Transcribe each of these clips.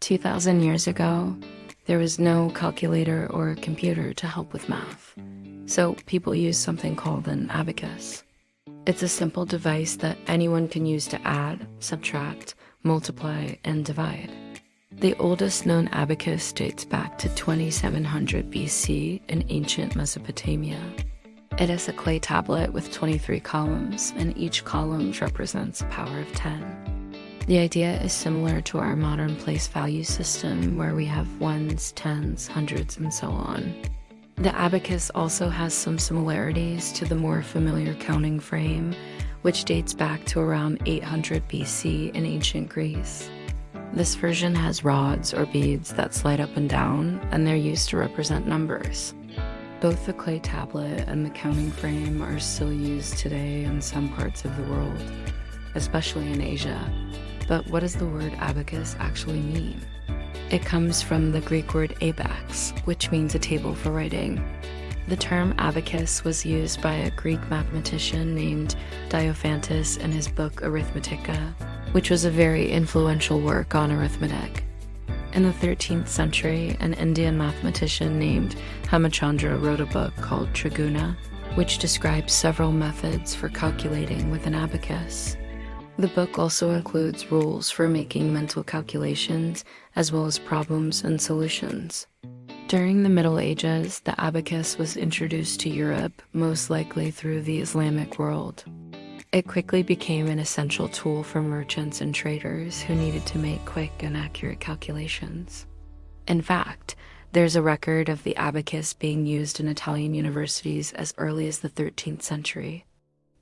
2,000 years ago, there was no calculator or computer to help with math, so people used something called an abacus. It's a simple device that anyone can use to add, subtract, multiply, and divide. The oldest known abacus dates back to 2700 BC in ancient Mesopotamia. It is a clay tablet with 23 columns, and each column represents a power of 10. The idea is similar to our modern place value system, where we have ones, tens, hundreds, and so on. The abacus also has some similarities to the more familiar counting frame, which dates back to around 800 BC in ancient Greece. This version has rods or beads that slide up and down, and they're used to represent numbers. Both the clay tablet and the counting frame are still used today in some parts of the world, especially in Asia. But what does the word abacus actually mean? It comes from the Greek word abax, which means a table for writing. The term abacus was used by a Greek mathematician named Diophantus in his book Arithmetica, which was a very influential work on arithmetic. In the 13th century, an Indian mathematician named Hemachandra wrote a book called Triguna, which describes several methods for calculating with an abacus. The book also includes rules for making mental calculations, as well as problems and solutions. During the Middle Ages, the abacus was introduced to Europe, most likely through the Islamic world. It quickly became an essential tool for merchants and traders who needed to make quick and accurate calculations. In fact, there's a record of the abacus being used in Italian universities as early as the 13th century.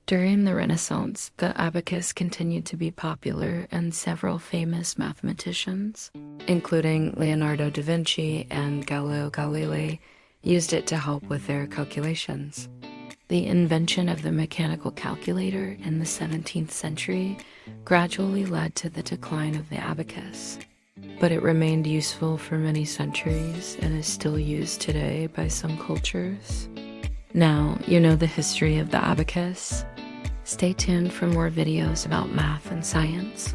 During the Renaissance, the abacus continued to be popular, and several famous mathematicians, including Leonardo da Vinci and Galileo Galilei, used it to help with their calculations. The invention of the mechanical calculator in the 17th century gradually led to the decline of the abacus, but it remained useful for many centuries and is still used today by some cultures. Now you know the history of the abacus. Stay tuned for more videos about math and science.